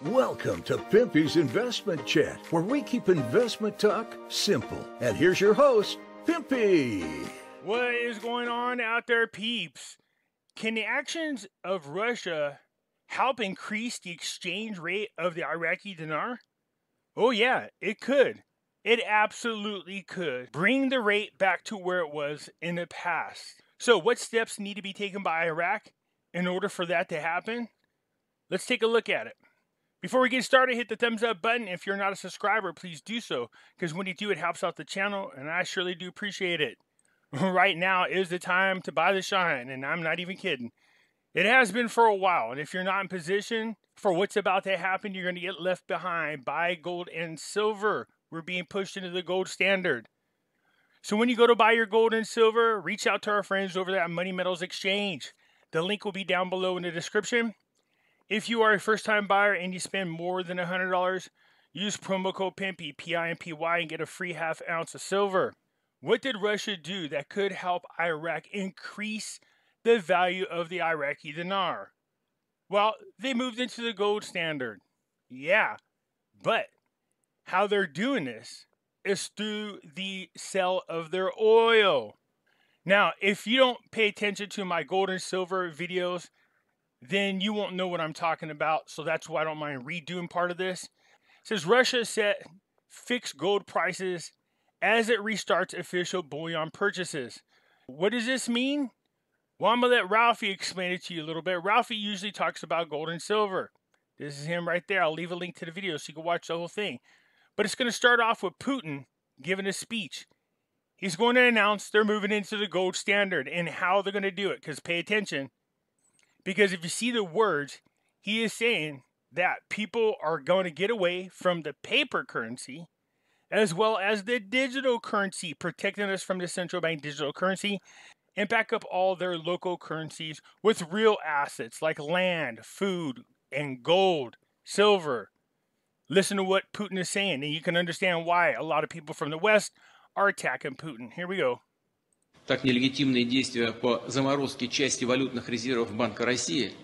Welcome to Pimpy's Investment Chat, where we keep investment talk simple. And here's your host, Pimpy. What is going on out there, peeps? Can the actions of Russia help increase the exchange rate of the Iraqi dinar? Oh yeah, it could. It absolutely could. Bring the rate back to where it was in the past. So what steps need to be taken by Iraq in order for that to happen? Let's take a look at it. Before we get started, hit the thumbs up button. If you're not a subscriber, please do so, because when you do, it helps out the channel, and I surely do appreciate it. Right now is the time to buy the shine, and I'm not even kidding. It has been for a while, and if you're not in position for what's about to happen, you're going to get left behind. Buy gold and silver. We're being pushed into the gold standard. So when you go to buy your gold and silver, reach out to our friends over there at Money Metals Exchange. The link will be down below in the description. If you are a first-time buyer and you spend more than $100, use promo code Pimpy, P-I-M-P-Y, and get a free half ounce of silver. What did Russia do that could help Iraq increase the value of the Iraqi dinar? Well, they moved into the gold standard. Yeah, but how they're doing this is through the sale of their oil. Now, if you don't pay attention to my gold and silver videos, then you won't know what I'm talking about. So that's why I don't mind redoing part of this. It says Russia set fixed gold prices as it restarts official bullion purchases. What does this mean? Well, I'm going to let Ralphie explain it to you a little bit. Ralphie usually talks about gold and silver. This is him right there. I'll leave a link to the video so you can watch the whole thing. But it's going to start off with Putin giving a speech. He's going to announce they're moving into the gold standard and how they're going to do it. Because pay attention. Because if you see the words, he is saying that people are going to get away from the paper currency as well as the digital currency, protecting us from the central bank digital currency, and back up all their local currencies with real assets like land, food, and gold, silver. Listen to what Putin is saying, and you can understand why a lot of people from the West are attacking Putin. Here we go. Так нелегитимные действия по заморозке части валютных резервов Банка России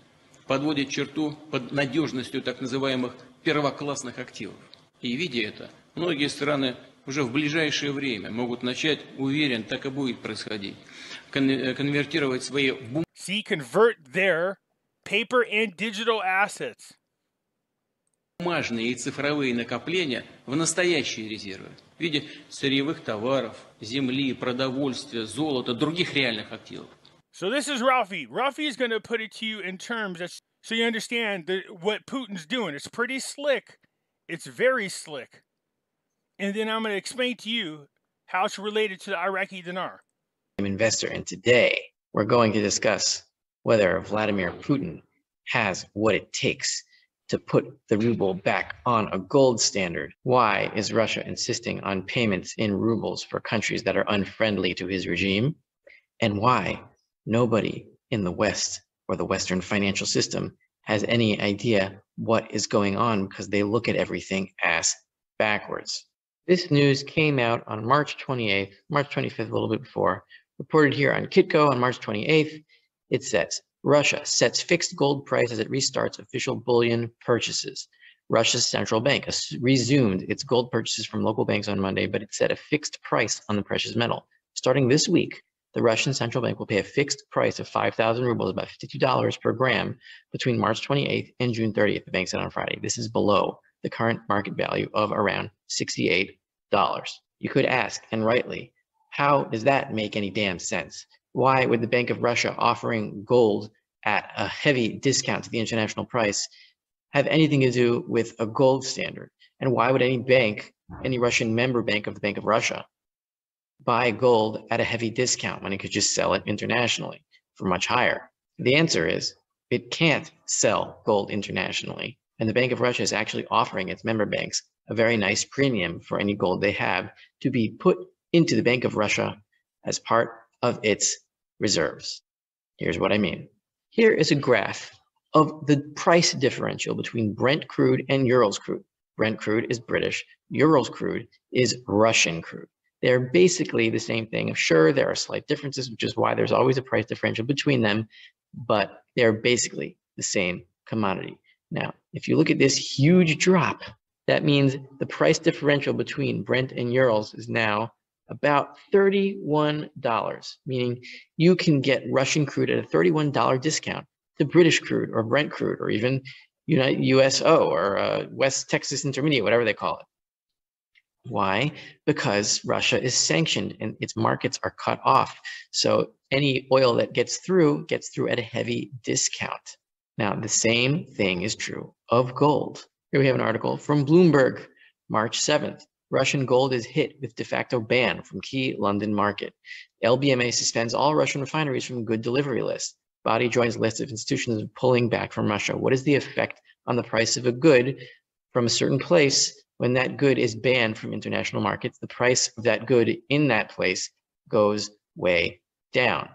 подводят черту под надежностью так называемых первоклассных активов. И видя это, многие страны уже в ближайшее время могут начать, уверен, так и будет происходить, конвертировать свои convert their paper and digital assets. Бумажные и цифровые накопления в настоящие резервы в виде сырьевых товаров, земли, продовольствия, золота, других реальных активов. So this is Ralphie. Ralphie is going to put it to you in terms that, so you understand what Putin's doing. It's pretty slick. It's very slick. And then I'm going to explain to you how it's related to the Iraqi dinar. I'm an investor, and today we're going to discuss whether Vladimir Putin has what it takes to put the ruble back on a gold standard. Why is Russia insisting on payments in rubles for countries that are unfriendly to his regime? And why nobody in the West or the Western financial system has any idea what is going on because they look at everything ass backwards. This news came out on March 28th, March 25th, a little bit before, reported here on Kitco on March 28th. It says, Russia sets fixed gold price as it restarts official bullion purchases. Russia's central bank resumed its gold purchases from local banks on Monday, but it set a fixed price on the precious metal. Starting this week, the Russian central bank will pay a fixed price of 5,000 rubles, about $52 per gram, between March 28th and June 30th, the bank said on Friday. This is below the current market value of around $68. You could ask, and rightly, how does that make any damn sense? Why would the Bank of Russia offering gold at a heavy discount to the international price have anything to do with a gold standard? And why would any bank, any Russian member bank of the Bank of Russia, buy gold at a heavy discount when it could just sell it internationally for much higher? The answer is it can't sell gold internationally. And the Bank of Russia is actually offering its member banks a very nice premium for any gold they have to be put into the Bank of Russia as part of its reserves. Here's what I mean. Here is a graph of the price differential between Brent crude and Urals crude. Brent crude is British, Urals crude is Russian crude. They're basically the same thing. Sure, there are slight differences, which is why there's always a price differential between them, but they're basically the same commodity. Now, if you look at this huge drop, that means the price differential between Brent and Urals is now about $31, meaning you can get Russian crude at a $31 discount to British crude or Brent crude or even USO or West Texas Intermediate, whatever they call it. Why? Because Russia is sanctioned and its markets are cut off. So any oil that gets through at a heavy discount. Now, the same thing is true of gold. Here we have an article from Bloomberg, March 7th. Russian gold is hit with de facto ban from key London market. LBMA suspends all Russian refineries from good delivery list. Body joins list of institutions pulling back from Russia. What is the effect on the price of a good from a certain place when that good is banned from international markets? The price of that good in that place goes way down,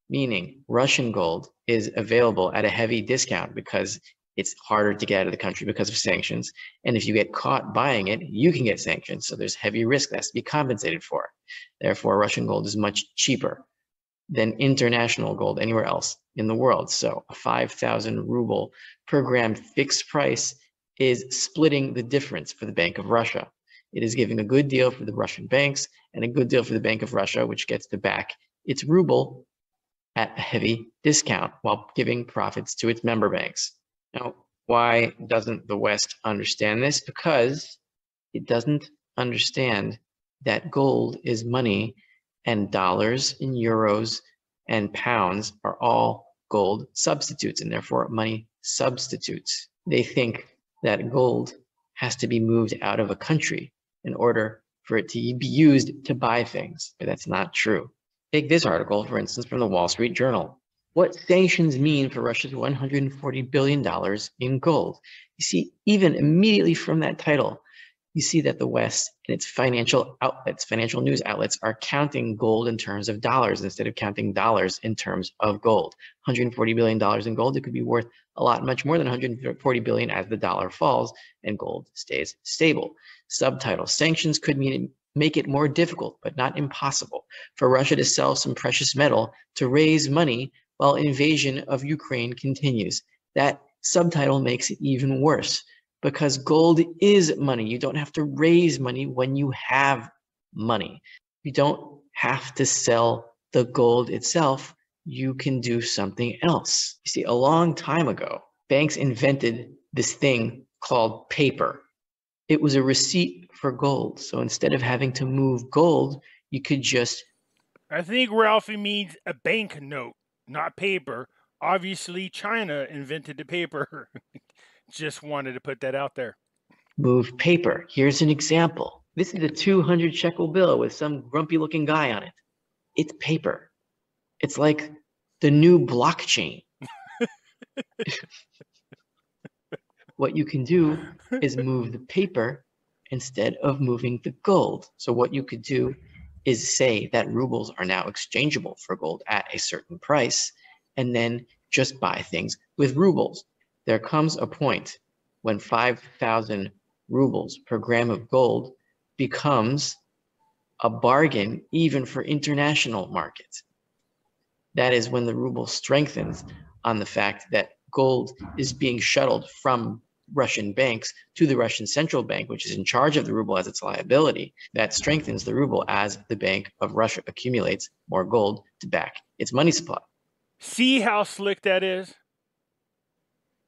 meaning Russian gold is available at a heavy discount because it's harder to get out of the country because of sanctions. And if you get caught buying it, you can get sanctioned. So there's heavy risk that has to be compensated for. Therefore, Russian gold is much cheaper than international gold anywhere else in the world. So a 5,000 ruble per gram fixed price is splitting the difference for the Bank of Russia. It is giving a good deal for the Russian banks and a good deal for the Bank of Russia, which gets to back its ruble at a heavy discount while giving profits to its member banks. Now, why doesn't the West understand this? Because it doesn't understand that gold is money and dollars and euros and pounds are all gold substitutes and therefore money substitutes. They think that gold has to be moved out of a country in order for it to be used to buy things, but that's not true. Take this article, for instance, from the Wall Street Journal. What sanctions mean for Russia's $140 billion in gold? You see, even immediately from that title, you see that the West and its financial news outlets are counting gold in terms of dollars instead of counting dollars in terms of gold. $140 billion in gold, it could be worth much more than $140 billion as the dollar falls and gold stays stable. Subtitle, sanctions could make it more difficult, but not impossible, for Russia to sell some precious metal to raise money while invasion of Ukraine continues. That subtitle makes it even worse because gold is money. You don't have to raise money when you have money. You don't have to sell the gold itself. You can do something else. You see, a long time ago, banks invented this thing called paper. It was a receipt for gold. So instead of having to move gold, you could just... I think Ralphie means a banknote, not paper. Obviously, China invented the paper. Just wanted to put that out there. Move paper. Here's an example. This is a 200 shekel bill with some grumpy looking guy on it. It's paper. It's like the new blockchain. What you can do is move the paper instead of moving the gold. So what you could do is say that rubles are now exchangeable for gold at a certain price, and then just buy things with rubles. There comes a point when 5,000 rubles per gram of gold becomes a bargain even for international markets. That is when the ruble strengthens on the fact that gold is being shuttled from Russian banks to the Russian central bank, which is in charge of the ruble as its liability. That strengthens the ruble as the Bank of Russia accumulates more gold to back its money supply. See how slick that is?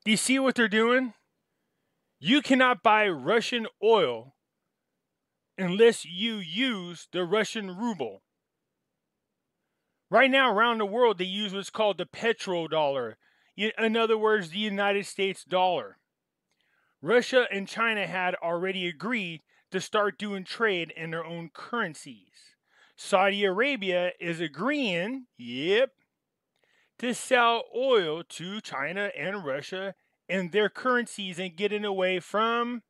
Do you see what they're doing? You cannot buy Russian oil unless you use the Russian ruble. Right now, around the world, they use what's called the petrodollar. In other words, the United States dollar. Russia and China had already agreed to start doing trade in their own currencies. Saudi Arabia is agreeing, to sell oil to China and Russia in their currencies and getting away from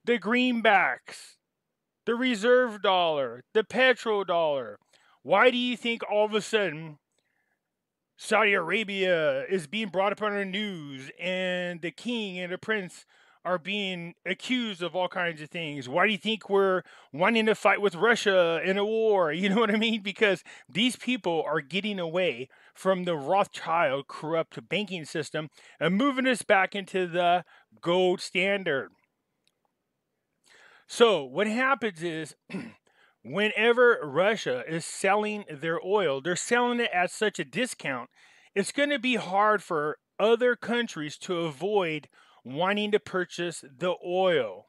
the greenbacks, the reserve dollar, the petrodollar. Why do you think all of a sudden Saudi Arabia is being brought up on the news and the king and the prince are being accused of all kinds of things? Why do you think we're wanting to fight with Russia in a war? You know what I mean? Because these people are getting away from the Rothschild corrupt banking system and moving us back into the gold standard. So what happens is whenever Russia is selling their oil, they're selling it at such a discount, it's going to be hard for other countries to avoid wanting to purchase the oil.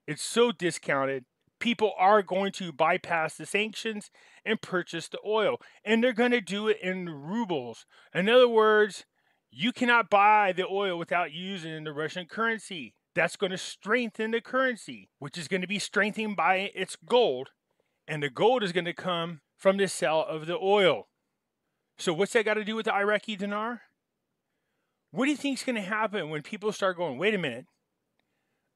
It's so discounted, people are going to bypass the sanctions and purchase the oil. And they're going to do it in rubles. In other words, you cannot buy the oil without using the Russian currency. That's going to strengthen the currency, which is going to be strengthened by its gold. And the gold is going to come from the sale of the oil. So what's that got to do with the Iraqi dinar? What do you think is going to happen when people start going, wait a minute,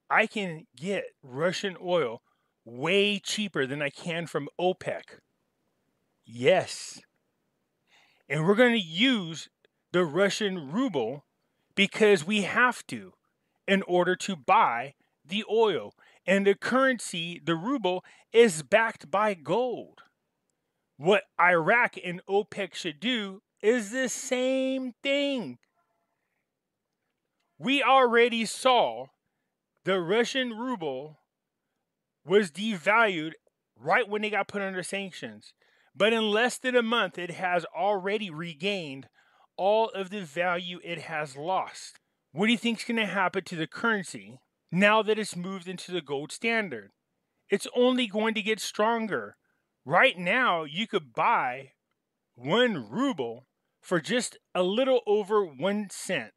I can get Russian oil way cheaper than I can from OPEC? Yes. And we're going to use the Russian ruble because we have to in order to buy the oil. And the currency, the ruble, is backed by gold. What Iraq and OPEC should do is the same thing. We already saw the Russian ruble was devalued right when they got put under sanctions. But in less than a month, it has already regained all of the value it has lost. What do you think is going to happen to the currency now that it's moved into the gold standard? It's only going to get stronger. Right now, you could buy 1 ruble for just a little over 1 cent.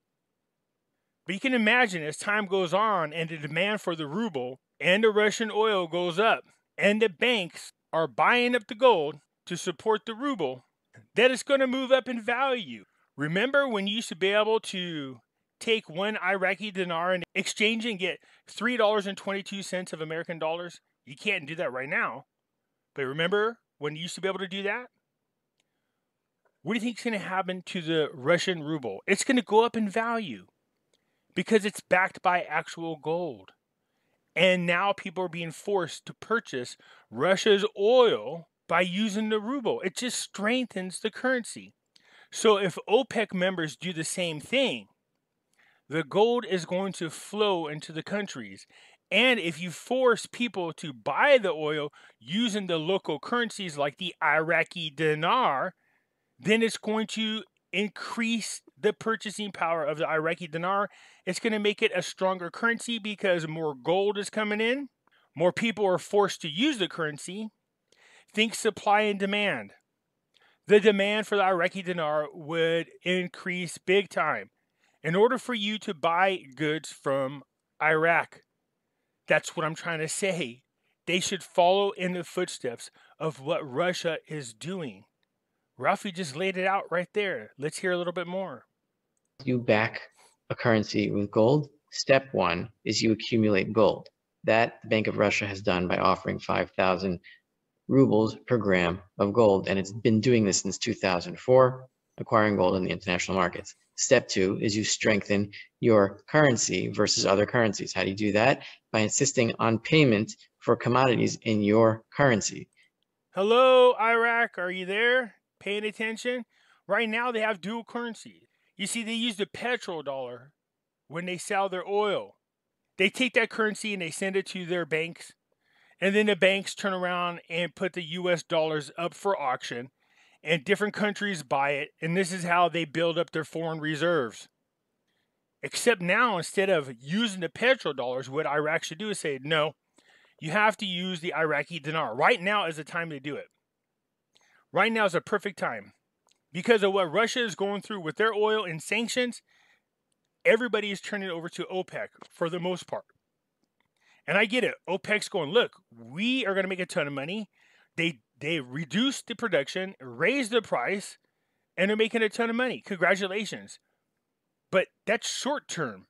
But you can imagine as time goes on and the demand for the ruble and the Russian oil goes up, and the banks are buying up the gold to support the ruble, that it's going to move up in value. Remember when you used to be able to take 1 Iraqi dinar and exchange and get $3.22 of American dollars? You can't do that right now. But remember when you used to be able to do that? What do you think is going to happen to the Russian ruble? It's going to go up in value because it's backed by actual gold. And now people are being forced to purchase Russia's oil by using the ruble. It just strengthens the currency. So if OPEC members do the same thing, the gold is going to flow into the countries. And if you force people to buy the oil using the local currencies like the Iraqi dinar, then it's going to increase the purchasing power of the Iraqi dinar. It's going to make it a stronger currency because more gold is coming in. More people are forced to use the currency. Think supply and demand. The demand for the Iraqi dinar would increase big time in order for you to buy goods from Iraq. That's what I'm trying to say. They should follow in the footsteps of what Russia is doing. Ralphie just laid it out right there. Let's hear a little bit more. You back a currency with gold. Step 1 is you accumulate gold. That the Bank of Russia has done by offering 5,000 rubles per gram of gold, and it's been doing this since 2004, acquiring gold in the international markets. Step 2 is you strengthen your currency versus other currencies. How do you do that? By insisting on payment for commodities in your currency. Hello, Iraq. Are you there? Paying attention? Right now, they have dual currency. You see, they use the petrodollar when they sell their oil. They take that currency and they send it to their banks. And then the banks turn around and put the US dollars up for auction. And different countries buy it. And this is how they build up their foreign reserves. Except now, instead of using the petrodollars, what Iraq should do is say, no, you have to use the Iraqi dinar. Right now is the time to do it. Right now is a perfect time. Because of what Russia is going through with their oil and sanctions, everybody is turning over to OPEC for the most part. And I get it. OPEC's going, look, we are going to make a ton of money. They reduced the production, raised the price, and they're making a ton of money. Congratulations. But that's short term.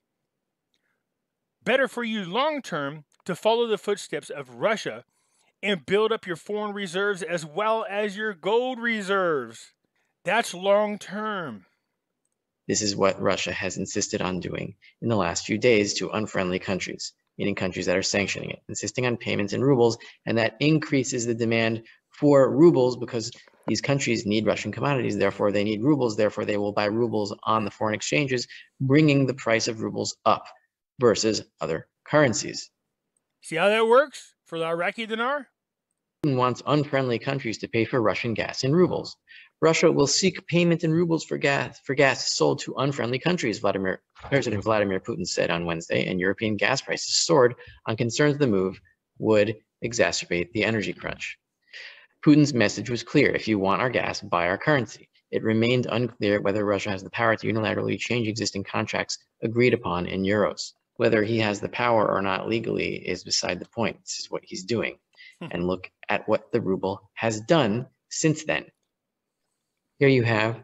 Better for you long term to follow the footsteps of Russia and build up your foreign reserves as well as your gold reserves. That's long term. This is what Russia has insisted on doing in the last few days to unfriendly countries, meaning countries that are sanctioning it, insisting on payments in rubles, and that increases the demand for rubles because These countries need Russian commodities, therefore they need rubles, therefore they will buy rubles on the foreign exchanges, bringing the price of rubles up versus other currencies. See how that works for the Iraqi dinar? Putin wants unfriendly countries to pay for Russian gas in rubles. Russia will seek payment in rubles for gas sold to unfriendly countries, President Vladimir Putin said on Wednesday, and European gas prices soared on concerns the move would exacerbate the energy crunch. Putin's message was clear: if you want our gas, buy our currency. It remained unclear whether Russia has the power to unilaterally change existing contracts agreed upon in euros. Whether he has the power or not legally is beside the point. This is what he's doing. And look at what the ruble has done since then. Here you have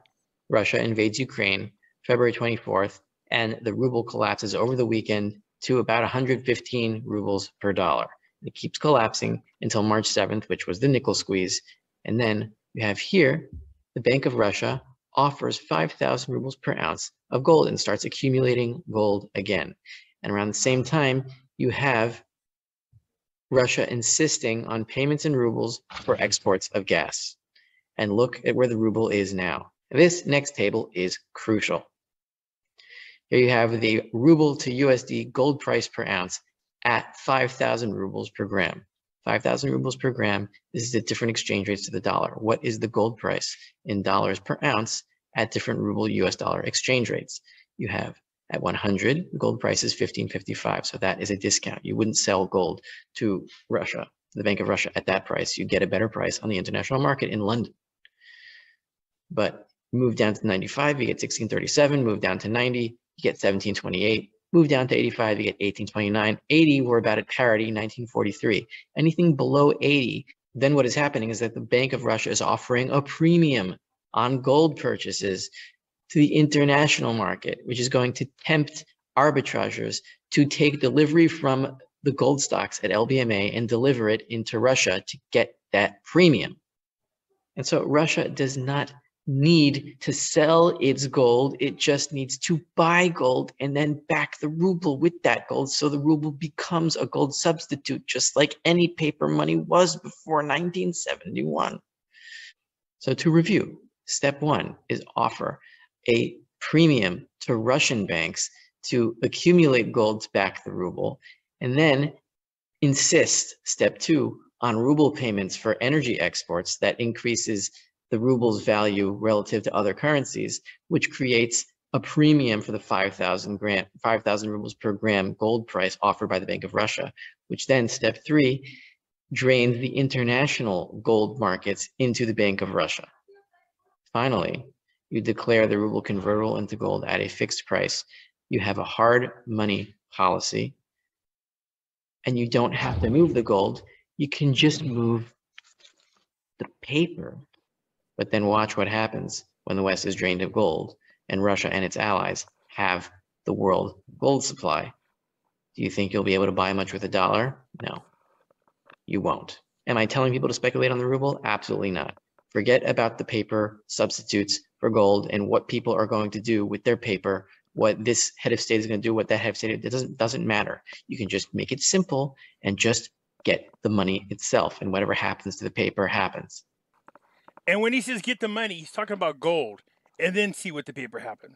Russia invades Ukraine, February 24th, and the ruble collapses over the weekend to about 115 rubles per dollar. It keeps collapsing until March 7th, which was the nickel squeeze. And then you have here, the Bank of Russia offers 5,000 rubles per ounce of gold and starts accumulating gold again. And around the same time, you have Russia insisting on payments in rubles for exports of gas. And look at where the ruble is now. This next table is crucial. Here you have the ruble to USD gold price per ounce at 5,000 rubles per gram. 5,000 rubles per gram. This is at different exchange rates to the dollar. What is the gold price in dollars per ounce at different ruble US dollar exchange rates? You have at 100, the gold price is 15.55. So that is a discount. You wouldn't sell gold to Russia, the Bank of Russia, at that price. You get a better price on the international market in London. But move down to 95, you get 16.37. Move down to 90, you get 17.28. Move down to 85, you get 18.29. 80, we're about at parity, 1943. Anything below 80, then what is happening is that the Bank of Russia is offering a premium on gold purchases to the international market, which is going to tempt arbitrageurs to take delivery from the gold stocks at LBMA and deliver it into Russia to get that premium. And so Russia does not need to sell its gold. It just needs to buy gold and then back the ruble with that gold. So the ruble becomes a gold substitute, just like any paper money was before 1971. So to review, step one is offer a premium to Russian banks to accumulate gold to back the ruble, and then insist, step two, on ruble payments for energy exports that increases the ruble's value relative to other currencies, which creates a premium for the 5,000 rubles per gram gold price offered by the Bank of Russia, which then, step three, drains the international gold markets into the Bank of Russia. Finally, you declare the ruble convertible into gold at a fixed price. You have a hard money policy, and you don't have to move the gold. You can just move the paper. But then watch what happens when the West is drained of gold and Russia and its allies have the world gold supply. Do you think you'll be able to buy much with $1? No, you won't. Am I telling people to speculate on the ruble? Absolutely not. Forget about the paper substitutes for gold and what people are going to do with their paper, what this head of state is going to do, what that head of state, it doesn't matter. You can just make it simple and just get the money itself, and whatever happens to the paper happens. And when he says get the money, he's talking about gold, and then see what the paper happens.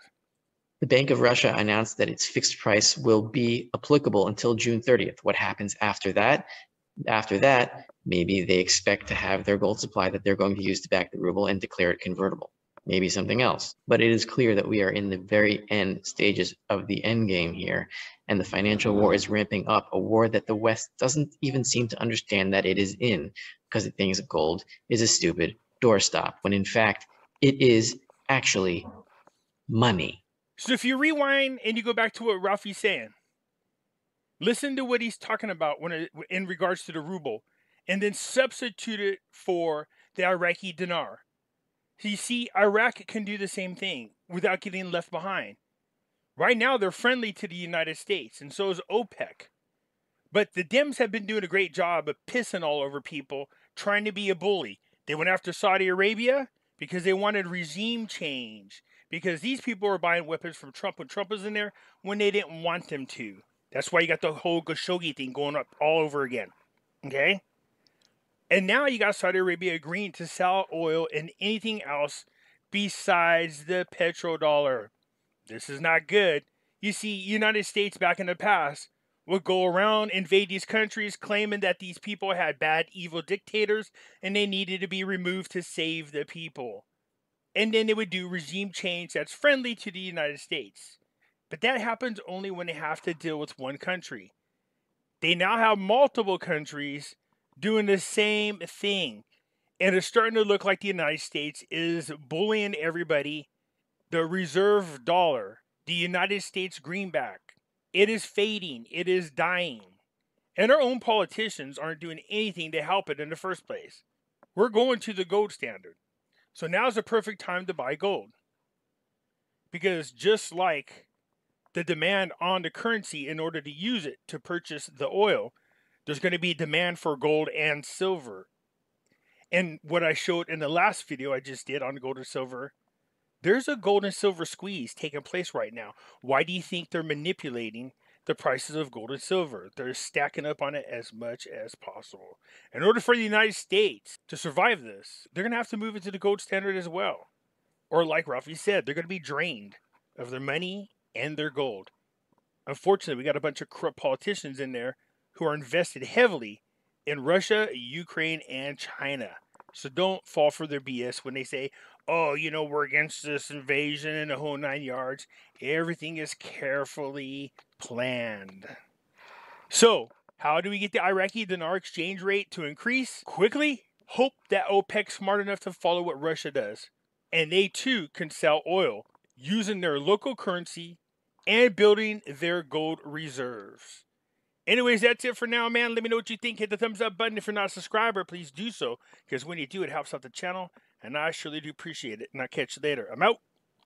The Bank of Russia announced that its fixed price will be applicable until June 30th. What happens after that? After that, maybe they expect to have their gold supply that they're going to use to back the ruble and declare it convertible. Maybe something else. But it is clear that we are in the very end stages of the end game here, and the financial war is ramping up, a war that the West doesn't even seem to understand that it is in, because it thinks gold is a stupid doorstop, when in fact it is actually money. So if you rewind and you go back to what Ralphie's saying, listen to what he's talking about in regards to the ruble, and then substitute it for the Iraqi dinar. So you see, Iraq can do the same thing without getting left behind. Right now, they're friendly to the United States, and so is OPEC. But the Dems have been doing a great job of pissing all over people, trying to be a bully. They went after Saudi Arabia because they wanted regime change, because these people were buying weapons from Trump when Trump was in there when they didn't want them to. That's why you got the whole Khashoggi thing going up all over again. Okay? And now you got Saudi Arabia agreeing to sell oil and anything else besides the petrodollar. This is not good. You see, United States back in the past would go around, invade these countries, claiming that these people had bad, evil dictators and they needed to be removed to save the people. And then they would do regime change that's friendly to the United States. But that happens only when they have to deal with one country. They now have multiple countries doing the same thing. And it's starting to look like the United States is bullying everybody. The reserve dollar, the United States greenback, it is fading. It is dying. And our own politicians aren't doing anything to help it in the first place. We're going to the gold standard. So now's the perfect time to buy gold. Because just like the demand on the currency in order to use it to purchase the oil, there's going to be demand for gold and silver. And what I showed in the last video I just did on gold and silver, there's a gold and silver squeeze taking place right now. Why do you think they're manipulating the prices of gold and silver? They're stacking up on it as much as possible. In order for the United States to survive this, they're going to have to move into the gold standard as well. Or like Rafi said, they're going to be drained of their money and their gold. Unfortunately, we got a bunch of corrupt politicians in there who are invested heavily in Russia, Ukraine, and China. So don't fall for their BS when they say, oh, you know, we're against this invasion and the whole 9 yards. Everything is carefully planned. So, how do we get the Iraqi dinar exchange rate to increase quickly? Hope that OPEC's smart enough to follow what Russia does. And they too can sell oil using their local currency and building their gold reserves. Anyways, that's it for now, man. Let me know what you think. Hit the thumbs up button. If you're not a subscriber, please do so, because when you do, it helps out the channel, and I surely do appreciate it. And I'll catch you later. I'm out.